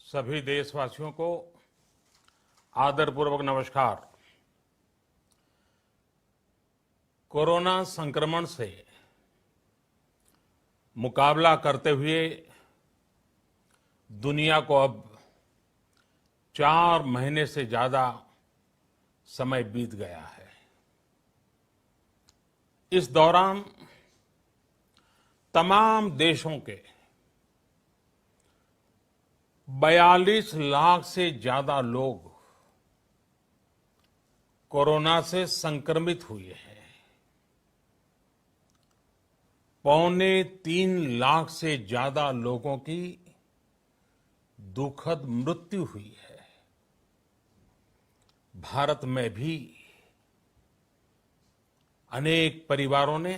सभी देशवासियों को आदरपूर्वक नमस्कार। कोरोना संक्रमण से मुकाबला करते हुए दुनिया को अब 4 महीने से ज्यादा समय बीत गया है। इस दौरान तमाम देशों के 42 लाख से ज्यादा लोग कोरोना से संक्रमित हुए हैं। 2.25 लाख से ज्यादा लोगों की दुखद मृत्यु हुई है। भारत में भी अनेक परिवारों ने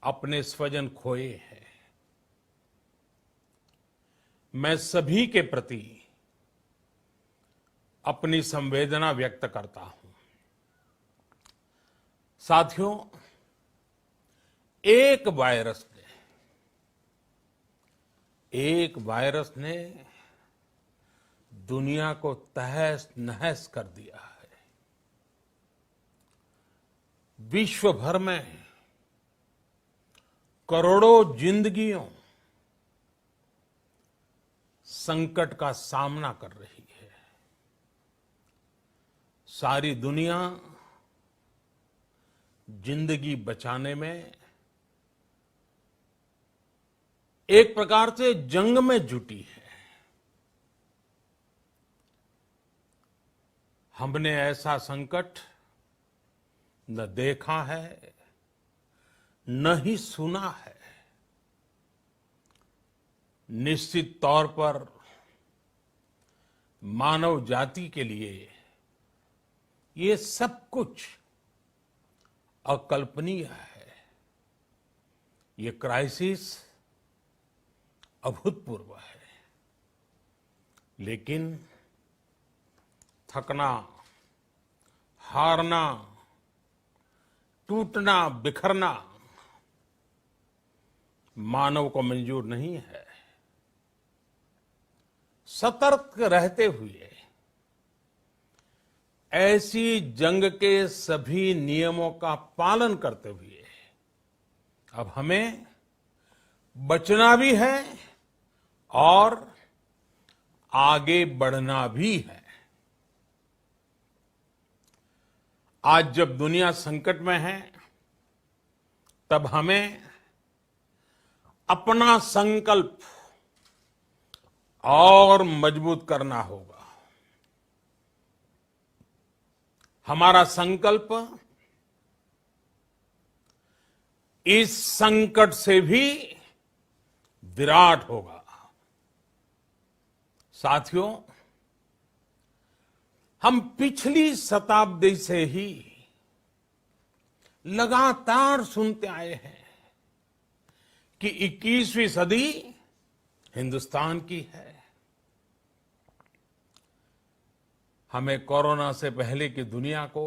अपने स्वजन खोए हैं। मैं सभी के प्रति अपनी संवेदना व्यक्त करता हूं। साथियों, एक वायरस ने दुनिया को तहस नहस कर दिया है। विश्व भर में करोड़ों जिंदगियों संकट का सामना कर रही है। सारी दुनिया जिंदगी बचाने में एक प्रकार से जंग में जुटी है। हमने ऐसा संकट न देखा है, न ही सुना है। निश्चित तौर पर मानव जाति के लिए ये सब कुछ अकल्पनीय है। ये क्राइसिस अभूतपूर्व है। लेकिन थकना, हारना, टूटना, बिखरना मानव को मंजूर नहीं है। सतर्क रहते हुए ऐसी जंग के सभी नियमों का पालन करते हुए अब हमें बचना भी है और आगे बढ़ना भी है। आज जब दुनिया संकट में है, तब हमें अपना संकल्प और मजबूत करना होगा। हमारा संकल्प इस संकट से भी विराट होगा। साथियों, हम पिछली शताब्दी से ही लगातार सुनते आए हैं कि 21वीं सदी हिंदुस्तान की है। हमें कोरोना से पहले की दुनिया को,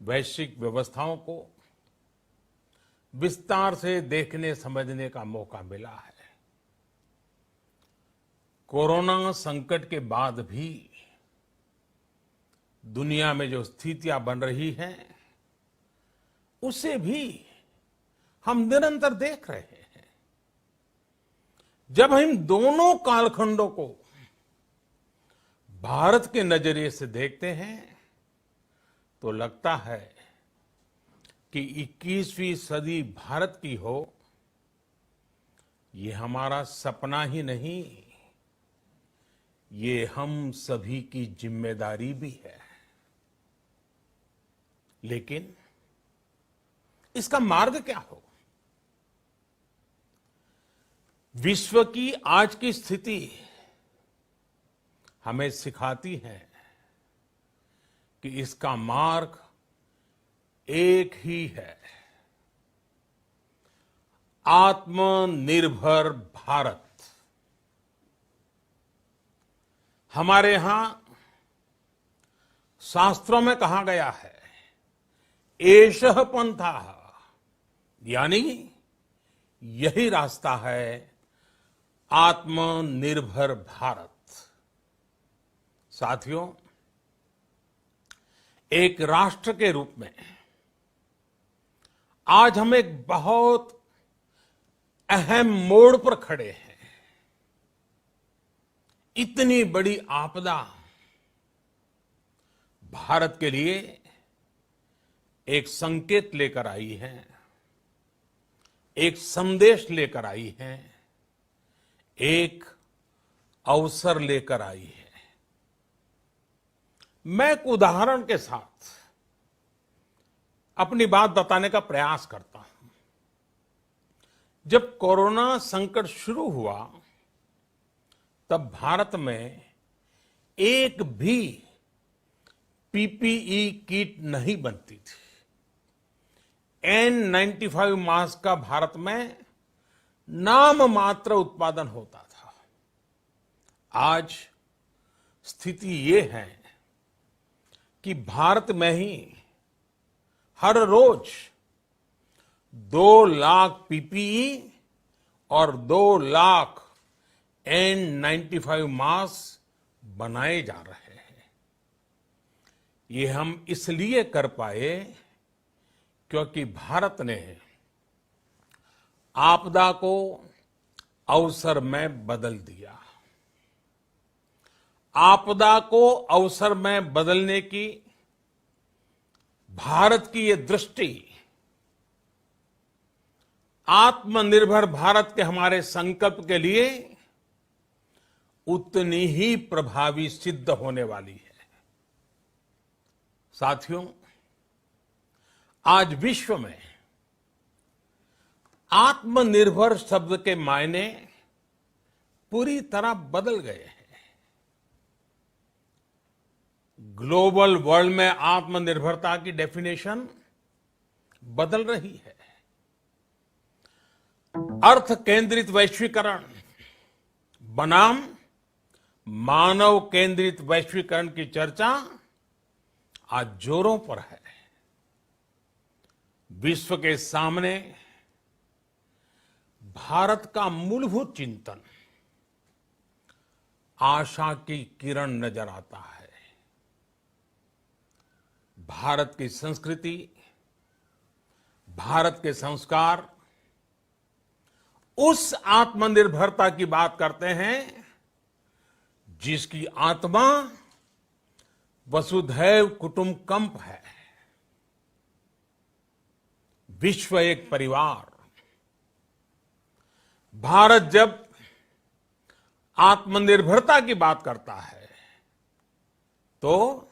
वैश्विक व्यवस्थाओं को विस्तार से देखने समझने का मौका मिला है। कोरोना संकट के बाद भी दुनिया में जो स्थितियां बन रही हैं, उसे भी हम निरंतर देख रहे हैं। जब हम दोनों कालखंडों को भारत के नजरिए से देखते हैं, तो लगता है कि 21वीं सदी भारत की हो, ये हमारा सपना ही नहीं, ये हम सभी की जिम्मेदारी भी है। लेकिन इसका मार्ग क्या हो? विश्व की आज की स्थिति हमें सिखाती है कि इसका मार्ग एक ही है, आत्मनिर्भर भारत। हमारे यहां शास्त्रों में कहा गया है, एषः पंथः, यानी यही रास्ता है आत्मनिर्भर भारत। साथियों, एक राष्ट्र के रूप में आज हम एक बहुत अहम मोड़ पर खड़े हैं। इतनी बड़ी आपदा भारत के लिए एक संकेत लेकर आई है, एक संदेश लेकर आई है, एक अवसर लेकर आई है। मैं एक उदाहरण के साथ अपनी बात बताने का प्रयास करता हूं। जब कोरोना संकट शुरू हुआ तब भारत में एक भी पीपीई किट नहीं बनती थी। N95 मास्क का भारत में नाम मात्र उत्पादन होता था। आज स्थिति ये है कि भारत में ही हर रोज 2 लाख पीपीई और 2 लाख N95 मास्क बनाए जा रहे हैं। ये हम इसलिए कर पाए क्योंकि भारत ने आपदा को अवसर में बदल दिया। आपदा को अवसर में बदलने की भारत की ये दृष्टि आत्मनिर्भर भारत के हमारे संकल्प के लिए उतनी ही प्रभावी सिद्ध होने वाली है। साथियों, आज विश्व में आत्मनिर्भर शब्द के मायने पूरी तरह बदल गए हैं। ग्लोबल वर्ल्ड में आत्मनिर्भरता की डेफिनेशन बदल रही है। अर्थ केंद्रित वैश्वीकरण बनाम मानव केंद्रित वैश्वीकरण की चर्चा आज जोरों पर है। विश्व के सामने भारत का मूलभूत चिंतन आशा की किरण नजर आता है। भारत की संस्कृति, भारत के संस्कार उस आत्मनिर्भरता की बात करते हैं जिसकी आत्मा वसुधैव कुटुंबकम है। विश्व एक परिवार। भारत जब आत्मनिर्भरता की बात करता है तो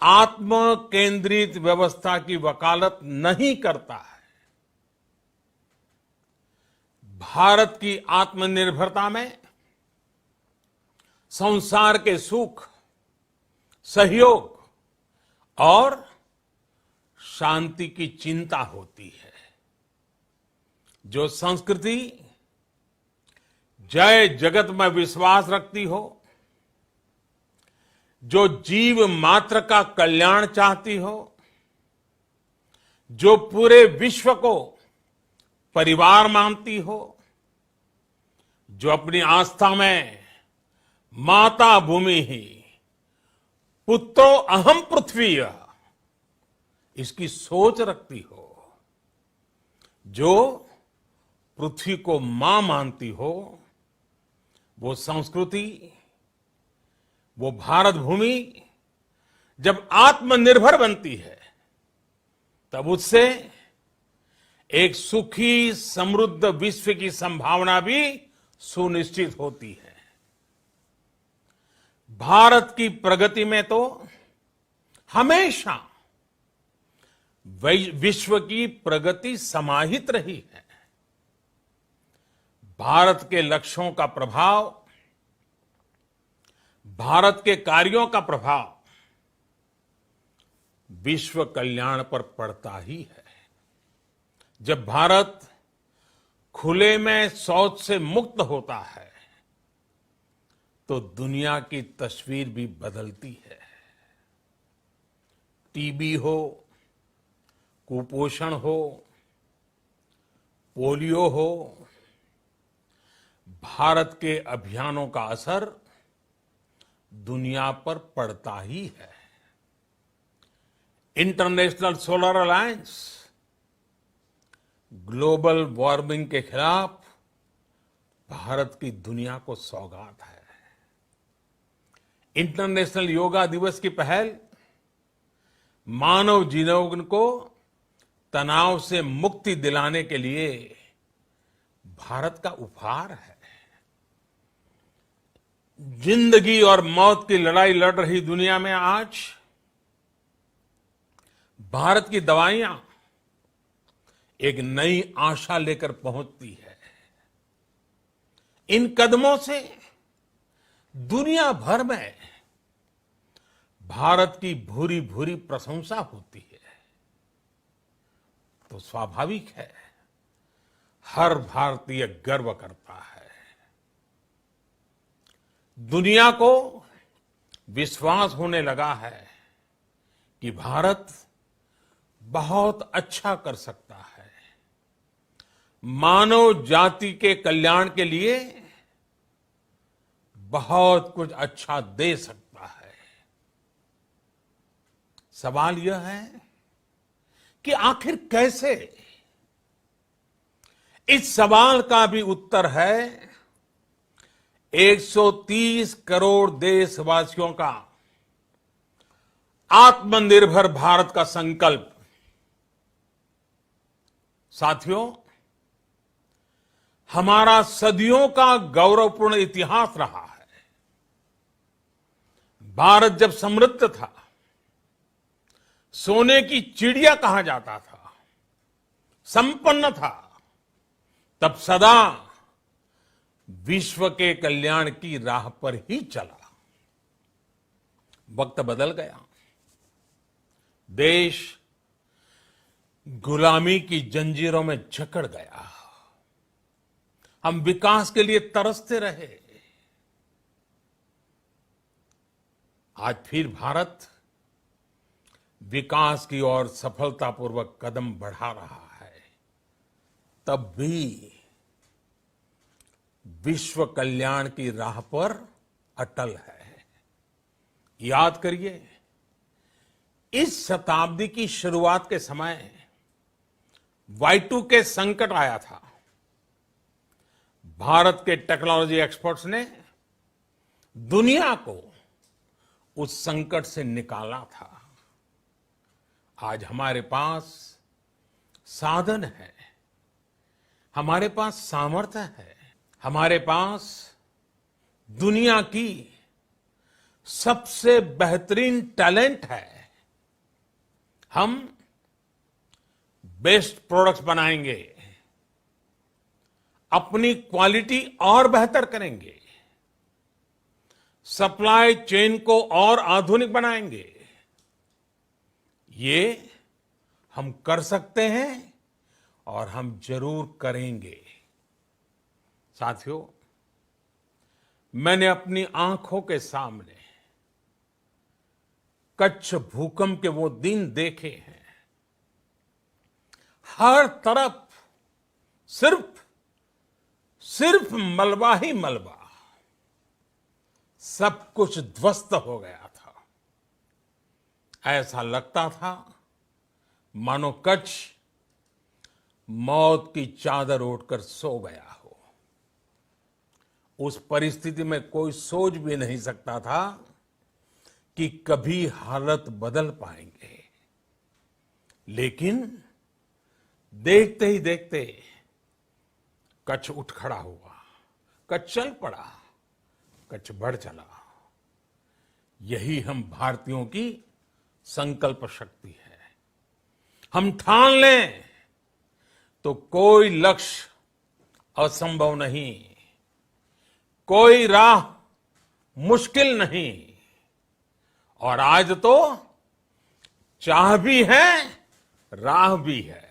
आत्म केंद्रित व्यवस्था की वकालत नहीं करता है। भारत की आत्मनिर्भरता में संसार के सुख, सहयोग और शांति की चिंता होती है। जो संस्कृति जय जगत में विश्वास रखती हो, जो जीव मात्र का कल्याण चाहती हो, जो पूरे विश्व को परिवार मानती हो, जो अपनी आस्था में माता भूमि ही पुत्रो अहम पृथ्वी इसकी सोच रखती हो, जो पृथ्वी को मां मानती हो, वो संस्कृति, वो भारत भूमि जब आत्मनिर्भर बनती है तब उससे एक सुखी समृद्ध विश्व की संभावना भी सुनिश्चित होती है। भारत की प्रगति में तो हमेशा विश्व की प्रगति समाहित रही है। भारत के लक्ष्यों का प्रभाव, भारत के कार्यों का प्रभाव विश्व कल्याण पर पड़ता ही है। जब भारत खुले में शौच से मुक्त होता है तो दुनिया की तस्वीर भी बदलती है। टीबी हो, कुपोषण हो, पोलियो हो, भारत के अभियानों का असर दुनिया पर पड़ता ही है। International solar alliance global warming के खिलाफ भारत की दुनिया को सौगात है। इंटरनेशनल योगा दिवस की पहल मानव जीवन को तनाव से मुक्ति दिलाने के लिए भारत का उपहार है। जिंदगी और मौत की लड़ाई लड़ रही दुनिया में आज भारत की दवाइयां एक नई आशा लेकर पहुंचती है। इन कदमों से दुनिया भर में भारत की भूरी भूरी प्रशंसा होती है। तो स्वाभाविक है, हर भारतीय गर्व करता है। दुनिया को विश्वास होने लगा है कि भारत बहुत अच्छा कर सकता है, मानव जाति के कल्याण के लिए बहुत कुछ अच्छा दे सकता है। सवाल यह है कि आखिर कैसे? इस सवाल का भी उत्तर है 130 करोड़ देशवासियों का आत्मनिर्भर भारत का संकल्प। साथियों, हमारा सदियों का गौरवपूर्ण इतिहास रहा है। भारत जब समृद्ध था, सोने की चिड़िया कहा जाता था, संपन्न था, तब सदा विश्व के कल्याण की राह पर ही चला। वक्त बदल गया, देश गुलामी की जंजीरों में जकड़ गया। हम विकास के लिए तरसते रहे। आज फिर भारत विकास की ओर सफलतापूर्वक कदम बढ़ा रहा है। तब भी विश्व कल्याण की राह पर अटल है। याद करिए, इस शताब्दी की शुरुआत के समय Y2K संकट आया था। भारत के टेक्नोलॉजी एक्सपर्ट्स ने दुनिया को उस संकट से निकाला था। आज हमारे पास साधन है, हमारे पास सामर्थ्य है, हमारे पास दुनिया की सबसे बेहतरीन टैलेंट है। हम बेस्ट प्रोडक्ट्स बनाएंगे, अपनी क्वालिटी और बेहतर करेंगे, सप्लाई चेन को और आधुनिक बनाएंगे। ये हम कर सकते हैं और हम जरूर करेंगे। साथियों, मैंने अपनी आंखों के सामने कच्छ भूकंप के वो दिन देखे हैं। हर तरफ सिर्फ मलबा ही मलबा, सब कुछ ध्वस्त हो गया था। ऐसा लगता था मानो कच्छ मौत की चादर ओढ़कर सो गया हो। उस परिस्थिति में कोई सोच भी नहीं सकता था कि कभी हालत बदल पाएंगे। लेकिन देखते ही देखते कच्छ उठ खड़ा हुआ, कच्छ चल पड़ा, कच्छ बढ़ चला। यही हम भारतीयों की संकल्प शक्ति है। हम ठान लें तो कोई लक्ष्य असंभव नहीं, कोई राह मुश्किल नहीं। और आज तो चाह भी है, राह भी है।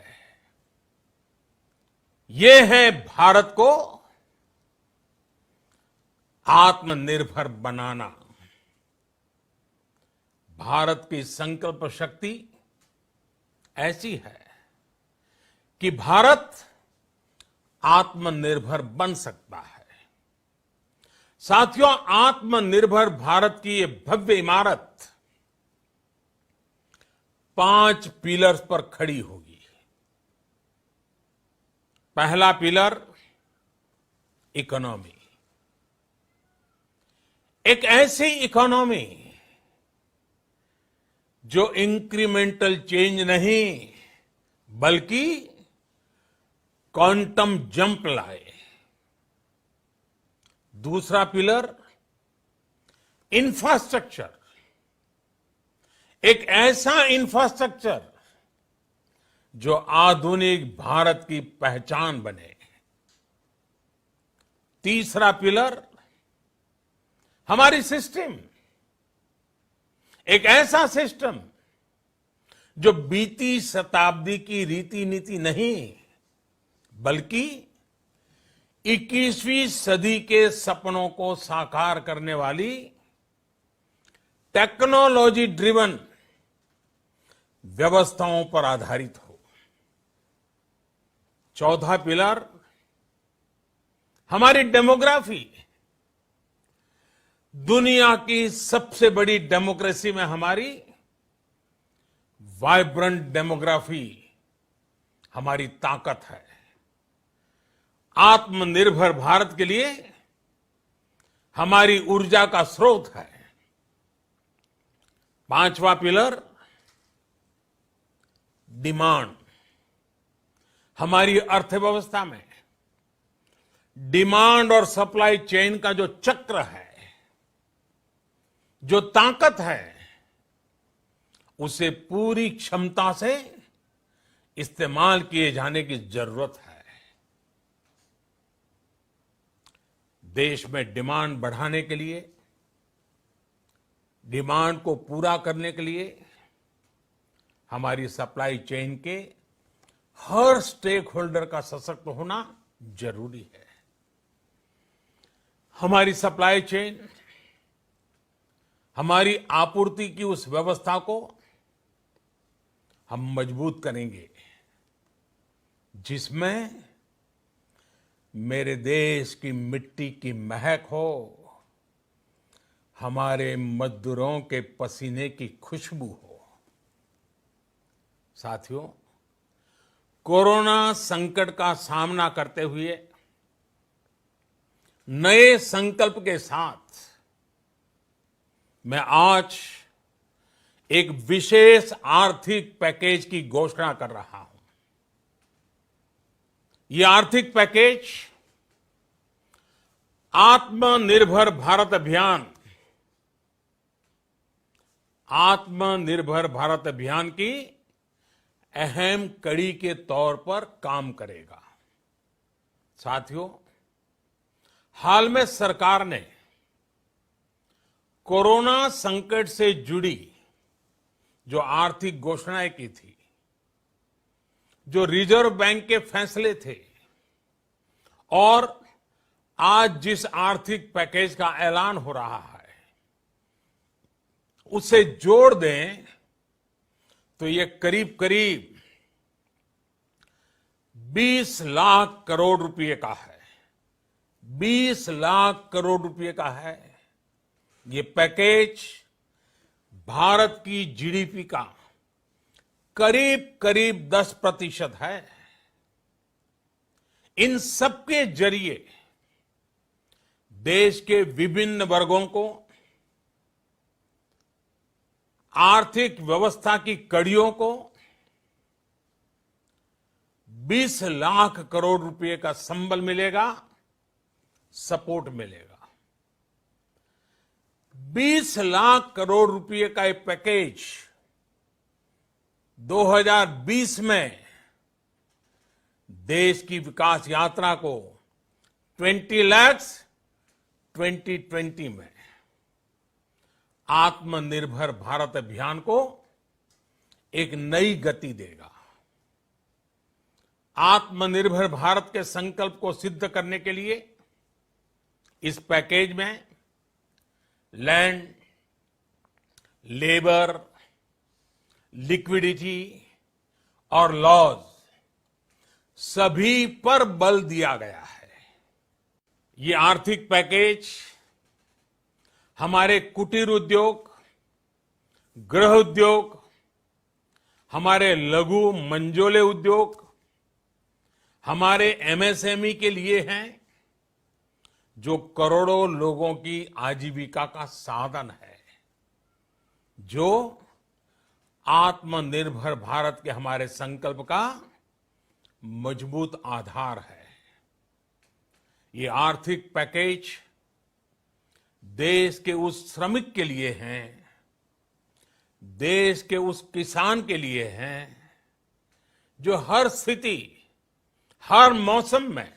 ये है भारत को आत्मनिर्भर बनाना। भारत की संकल्प शक्ति ऐसी है कि भारत आत्मनिर्भर बन सकता है। साथियों, आत्मनिर्भर भारत की ये भव्य इमारत 5 पिलर्स पर खड़ी होगी। पहला पिलर इकोनॉमी। एक ऐसी इकोनॉमी जो इंक्रीमेंटल चेंज नहीं बल्कि क्वांटम जंप लाए। दूसरा पिलर इंफ्रास्ट्रक्चर। एक ऐसा इंफ्रास्ट्रक्चर जो आधुनिक भारत की पहचान बने। तीसरा पिलर हमारी सिस्टम। एक ऐसा सिस्टम जो बीती शताब्दी की रीति नीति नहीं बल्कि 21वीं सदी के सपनों को साकार करने वाली टेक्नोलॉजी ड्रिवन व्यवस्थाओं पर आधारित हो। चौथा पिलर हमारी डेमोग्राफी। दुनिया की सबसे बड़ी डेमोक्रेसी में हमारी वाइब्रेंट डेमोग्राफी हमारी ताकत है। आत्मनिर्भर भारत के लिए हमारी ऊर्जा का स्रोत है। पांचवा पिलर डिमांड। हमारी अर्थव्यवस्था में डिमांड और सप्लाई चेन का जो चक्र है, जो ताकत है, उसे पूरी क्षमता से इस्तेमाल किए जाने की जरूरत है। देश में डिमांड बढ़ाने के लिए, डिमांड को पूरा करने के लिए हमारी सप्लाई चेन के हर स्टेक होल्डर का सशक्त होना जरूरी है। हमारी सप्लाई चेन, हमारी आपूर्ति की उस व्यवस्था को हम मजबूत करेंगे जिसमें मेरे देश की मिट्टी की महक हो, हमारे मजदूरों के पसीने की खुशबू हो। साथियों, कोरोना संकट का सामना करते हुए नए संकल्प के साथ मैं आज एक विशेष आर्थिक पैकेज की घोषणा कर रहा हूं। ये आर्थिक पैकेज आत्मनिर्भर भारत अभियान, आत्मनिर्भर भारत अभियान की अहम कड़ी के तौर पर काम करेगा। साथियों, हाल में सरकार ने कोरोना संकट से जुड़ी जो आर्थिक घोषणाएं की थी, जो रिजर्व बैंक के फैसले थे और आज जिस आर्थिक पैकेज का ऐलान हो रहा है, उसे जोड़ दें तो ये करीब करीब 20 लाख करोड़ रुपए का है। 20 लाख करोड़ रुपए का है। ये पैकेज भारत की जीडीपी का करीब करीब 10% है। इन सबके जरिए देश के विभिन्न वर्गों को आर्थिक व्यवस्था की कड़ियों को 20 लाख करोड़ रुपए का संबल मिलेगा, सपोर्ट मिलेगा। 20 लाख करोड़ रुपए का एक पैकेज 2020 में देश की विकास यात्रा को 20 लाख 2020 में आत्मनिर्भर भारत अभियान को एक नई गति देगा। आत्मनिर्भर भारत के संकल्प को सिद्ध करने के लिए इस पैकेज में लैंड, लेबर, लिक्विडिटी और लॉज सभी पर बल दिया गया है। ये आर्थिक पैकेज हमारे कुटीर उद्योग, गृह उद्योग, हमारे लघु मंझोले उद्योग, हमारे एमएसएमई के लिए हैं, जो करोड़ों लोगों की आजीविका का साधन है, जो आत्मनिर्भर भारत के हमारे संकल्प का मजबूत आधार है। ये आर्थिक पैकेज देश के उस श्रमिक के लिए हैं, देश के उस किसान के लिए हैं, जो हर स्थिति, हर मौसम में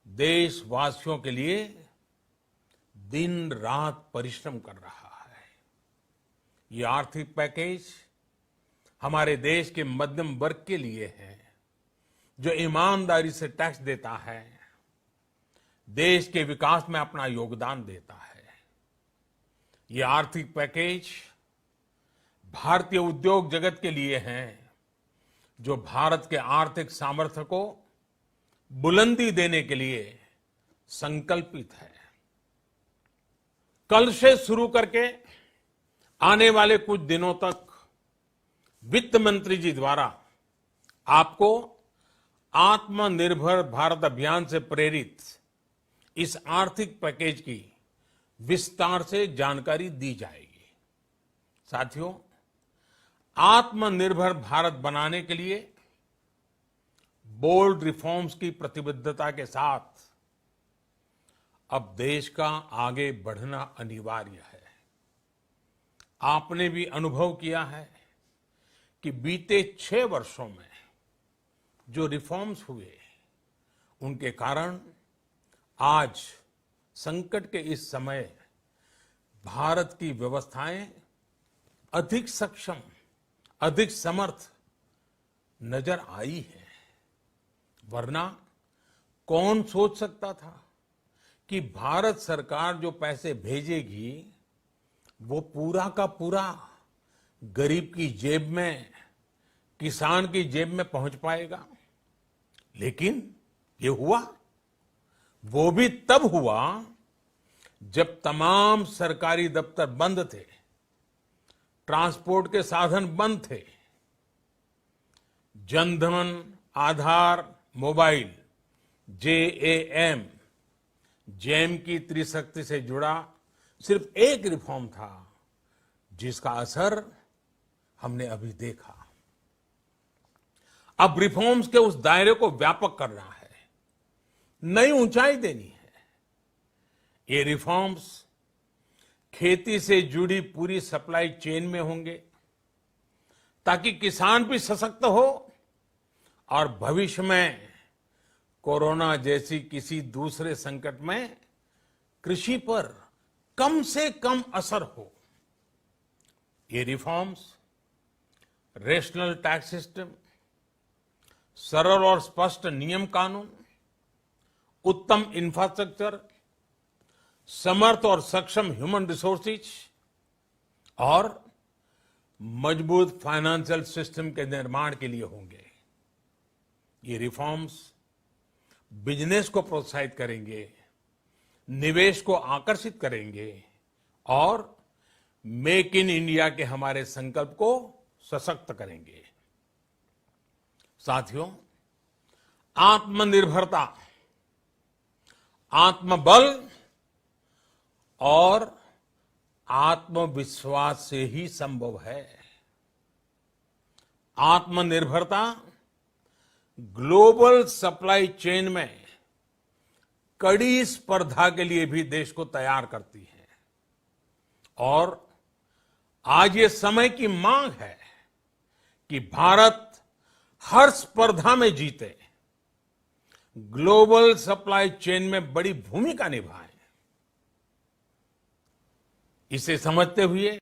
देशवासियों के लिए दिन रात परिश्रम कर रहा है। ये आर्थिक पैकेज हमारे देश के मध्यम वर्ग के लिए है, जो ईमानदारी से टैक्स देता है, देश के विकास में अपना योगदान देता है। ये आर्थिक पैकेज भारतीय उद्योग जगत के लिए है, जो भारत के आर्थिक सामर्थ्य को बुलंदी देने के लिए संकल्पित है। कल से शुरू करके आने वाले कुछ दिनों तक वित्त मंत्री जी द्वारा आपको आत्मनिर्भर भारत अभियान से प्रेरित इस आर्थिक पैकेज की विस्तार से जानकारी दी जाएगी। साथियों, आत्मनिर्भर भारत बनाने के लिए बोल्ड रिफॉर्म्स की प्रतिबद्धता के साथ अब देश का आगे बढ़ना अनिवार्य है। आपने भी अनुभव किया है कि बीते 6 वर्षों में जो रिफॉर्म्स हुए, उनके कारण आज संकट के इस समय भारत की व्यवस्थाएं अधिक सक्षम, अधिक समर्थ नजर आई है। वरना कौन सोच सकता था कि भारत सरकार जो पैसे भेजेगी वो पूरा का पूरा गरीब की जेब में, किसान की जेब में पहुंच पाएगा। लेकिन ये हुआ, वो भी तब हुआ जब तमाम सरकारी दफ्तर बंद थे, ट्रांसपोर्ट के साधन बंद थे, जनधन, आधार, मोबाइल, जेएएम, जैम की त्रिशक्ति से जुड़ा सिर्फ एक रिफॉर्म था, जिसका असर हमने अभी देखा। अब रिफॉर्म्स के उस दायरे को व्यापक करना है, नई ऊंचाई देनी है। ये रिफॉर्म्स खेती से जुड़ी पूरी सप्लाई चेन में होंगे, ताकि किसान भी सशक्त हो और भविष्य में कोरोना जैसी किसी दूसरे संकट में कृषि पर कम से कम असर हो। ये रिफॉर्म्स रेशनल टैक्स सिस्टम, सरल और स्पष्ट नियम कानून, उत्तम इंफ्रास्ट्रक्चर, समर्थ और सक्षम ह्यूमन रिसोर्सेज और मजबूत फाइनेंशियल सिस्टम के निर्माण के लिए होंगे। ये रिफॉर्म्स बिजनेस को प्रोत्साहित करेंगे, निवेश को आकर्षित करेंगे और मेक इन इंडिया के हमारे संकल्प को सशक्त करेंगे। साथियों, आत्मनिर्भरता, आत्मबल और आत्मविश्वास से ही संभव है। आत्मनिर्भरता ग्लोबल सप्लाई चेन में कड़ी स्पर्धा के लिए भी देश को तैयार करती है और आज ये समय की मांग है कि भारत हर स्पर्धा में जीते, ग्लोबल सप्लाई चेन में बड़ी भूमिका निभाए। इसे समझते हुए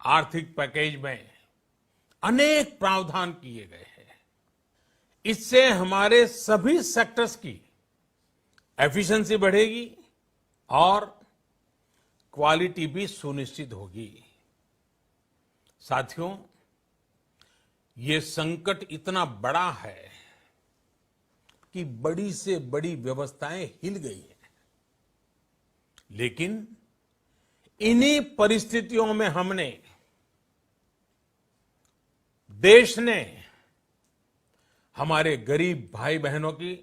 आर्थिक पैकेज में अनेक प्रावधान किए गए हैं। इससे हमारे सभी सेक्टर्स की एफिशिएंसी बढ़ेगी और क्वालिटी भी सुनिश्चित होगी। साथियों, ये संकट इतना बड़ा है कि बड़ी से बड़ी व्यवस्थाएं हिल गई हैं। लेकिन इन्हीं परिस्थितियों में हमने, देश ने हमारे गरीब भाई बहनों की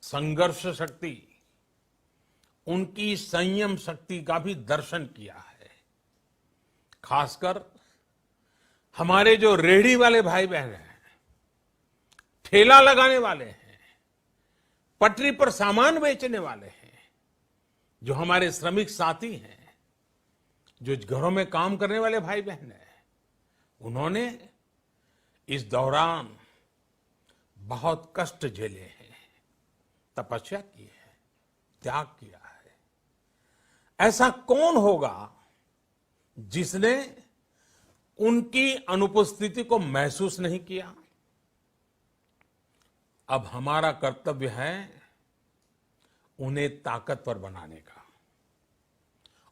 संघर्ष शक्ति, उनकी संयम शक्ति का भी दर्शन किया है। खासकर हमारे जो रेहड़ी वाले भाई बहन हैं, ठेला लगाने वाले हैं, पटरी पर सामान बेचने वाले हैं, जो हमारे श्रमिक साथी हैं, जो घरों में काम करने वाले भाई बहन हैं, उन्होंने इस दौरान बहुत कष्ट झेले हैं, तपस्या की है, त्याग किया है। ऐसा कौन होगा जिसने उनकी अनुपस्थिति को महसूस नहीं किया? अब हमारा कर्तव्य है उन्हें ताकतवर बनाने का,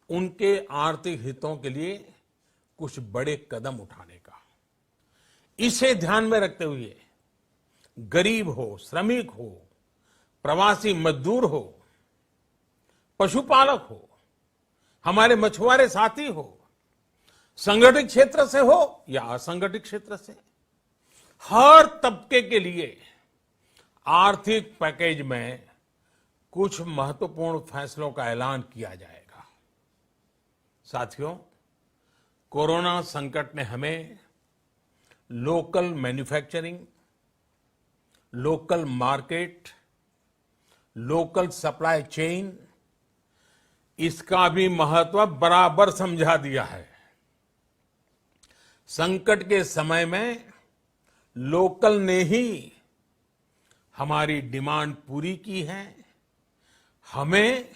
उनके आर्थिक हितों के लिए कुछ बड़े कदम उठाने का। इसे ध्यान में रखते हुए गरीब हो, श्रमिक हो, प्रवासी मजदूर हो, पशुपालक हो, हमारे मछुआरे साथी हो, संगठित क्षेत्र से हो या असंगठित क्षेत्र से, हर तबके के लिए आर्थिक पैकेज में कुछ महत्वपूर्ण फैसलों का ऐलान किया जाएगा। साथियों, कोरोना संकट ने हमें local manufacturing, local market, local supply chain, इसका भी महत्व बराबर समझा दिया है। संकट के समय में लोकल ने ही हमारी डिमांड पूरी की है, हमें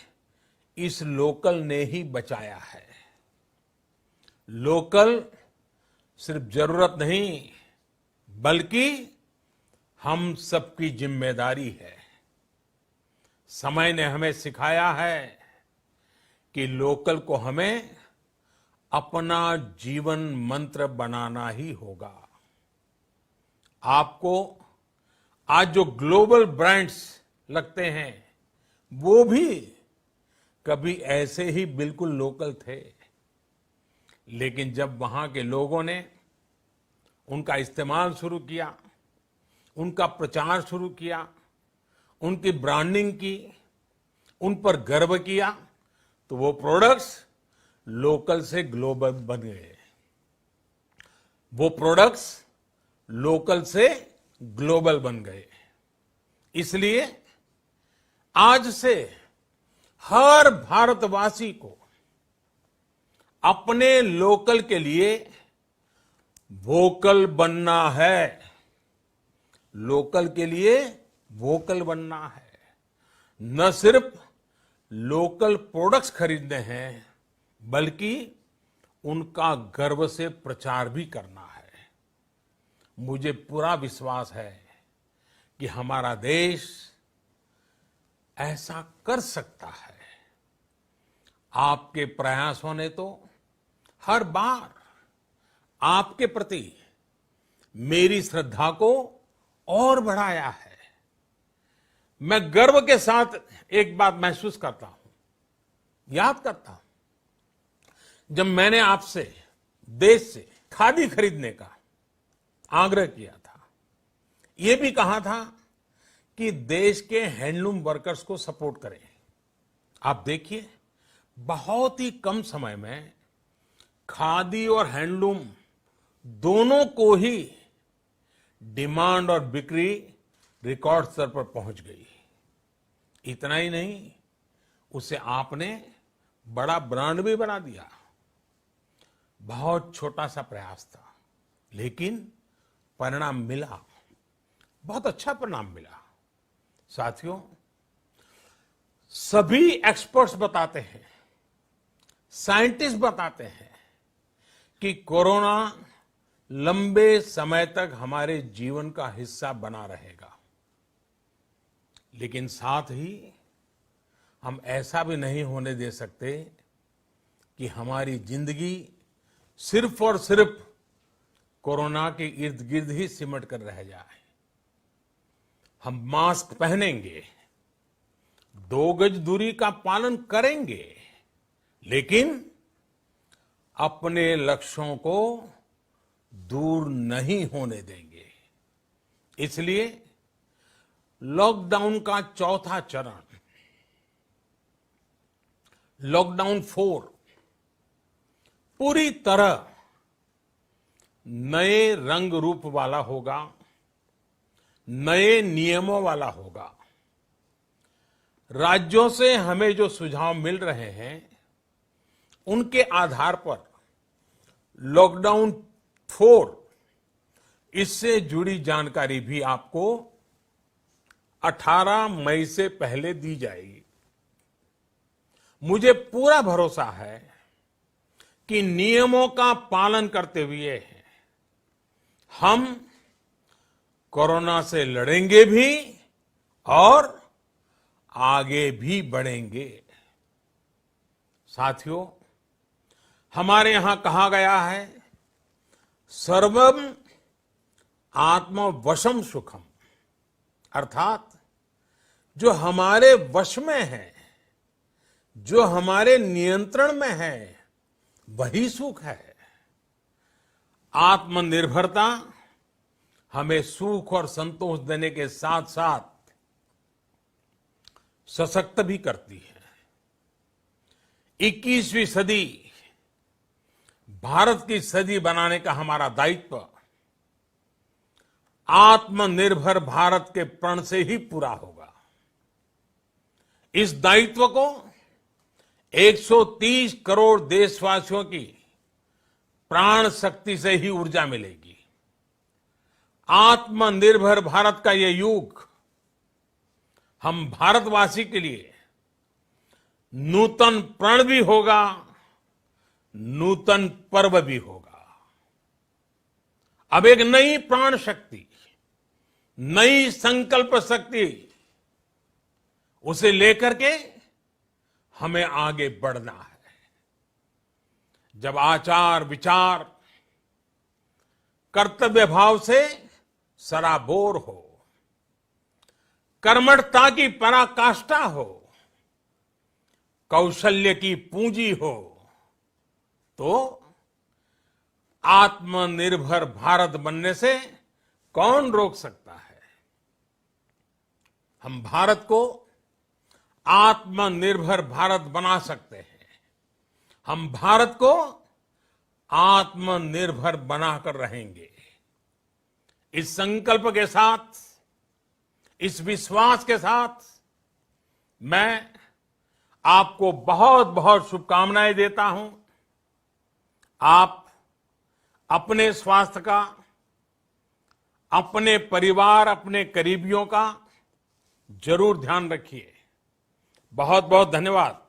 इस लोकल ने ही बचाया है। लोकल सिर्फ जरूरत नहीं, बल्कि हम सबकी जिम्मेदारी है। समय ने हमें सिखाया है कि लोकल को हमें अपना जीवन मंत्र बनाना ही होगा। आपको आज जो ग्लोबल ब्रांड्स लगते हैं, वो भी कभी ऐसे ही बिल्कुल लोकल थे, लेकिन जब वहां के लोगों ने उनका इस्तेमाल शुरू किया, उनका प्रचार शुरू किया, उनकी ब्रांडिंग की, उन पर गर्व किया, तो वो प्रोडक्ट्स लोकल से ग्लोबल बन गए। वो प्रोडक्ट्स लोकल से ग्लोबल बन गए। इसलिए आज से हर भारतवासी को अपने लोकल के लिए वोकल बनना है। लोकल के लिए वोकल बनना है। न सिर्फ लोकल प्रोडक्ट्स खरीदने हैं, बल्कि उनका गर्व से प्रचार भी करना है। मुझे पूरा विश्वास है कि हमारा देश ऐसा कर सकता है। आपके प्रयासों ने तो हर बार आपके प्रति मेरी श्रद्धा को और बढ़ाया है। मैं गर्व के साथ एक बात महसूस करता हूं, याद करता हूं, जब मैंने आपसे देश से खादी खरीदने का आग्रह किया था, यह भी कहा था कि देश के हैंडलूम वर्कर्स को सपोर्ट करें। आप देखिए, बहुत ही कम समय में खादी और हैंडलूम दोनों को ही डिमांड और बिक्री रिकॉर्ड स्तर पर पहुंच गई। इतना ही नहीं, उसे आपने बड़ा ब्रांड भी बना दिया। बहुत छोटा सा प्रयास था, लेकिन परिणाम मिला, बहुत अच्छा परिणाम मिला। साथियों, सभी एक्सपर्ट्स बताते हैं, साइंटिस्ट बताते हैं कि कोरोना लंबे समय तक हमारे जीवन का हिस्सा बना रहेगा। लेकिन साथ ही हम ऐसा भी नहीं होने दे सकते कि हमारी जिंदगी सिर्फ और सिर्फ कोरोना के इर्द गिर्द ही सिमट कर रह जाए। हम मास्क पहनेंगे, 2 गज दूरी का पालन करेंगे, लेकिन अपने लक्ष्यों को दूर नहीं होने देंगे। इसलिए लॉकडाउन का चौथा चरण, लॉकडाउन 4, पूरी तरह नए रंग रूप वाला होगा, नए नियमों वाला होगा। राज्यों से हमें जो सुझाव मिल रहे हैं, उनके आधार पर लॉकडाउन 4, इससे जुड़ी जानकारी भी आपको 18 मई से पहले दी जाएगी। मुझे पूरा भरोसा है कि नियमों का पालन करते हुए हम कोरोना से लड़ेंगे भी और आगे भी बढ़ेंगे। साथियों, हमारे यहां कहा गया है, सर्वम आत्मवशम सुखम, अर्थात जो हमारे वश में है, जो हमारे नियंत्रण में है, वही सुख है। आत्मनिर्भरता हमें सुख और संतोष देने के साथ साथ सशक्त भी करती है। 21वीं सदी भारत की सदी बनाने का हमारा दायित्व आत्मनिर्भर भारत के प्रण से ही पूरा होगा। इस दायित्व को 130 करोड़ देशवासियों की प्राण शक्ति से ही ऊर्जा मिलेगी। आत्मनिर्भर भारत का ये युग हम भारतवासी के लिए नूतन प्रण भी होगा, नूतन पर्व भी होगा। अब एक नई प्राण शक्ति, नई संकल्प शक्ति, उसे लेकर के हमें आगे बढ़ना है। जब आचार विचार कर्तव्य भाव से सराबोर हो, कर्मठता की पराकाष्ठा हो, कौशल्य की पूंजी हो, तो आत्मनिर्भर भारत बनने से कौन रोक सकता है। हम भारत को आत्मनिर्भर भारत बना सकते हैं। हम भारत को आत्मनिर्भर बनाकर रहेंगे। इस संकल्प के साथ, इस विश्वास के साथ मैं आपको बहुत बहुत शुभकामनाएं देता हूं। आप अपने स्वास्थ्य का, अपने परिवार, अपने करीबियों का जरूर ध्यान रखिए। बहुत बहुत धन्यवाद।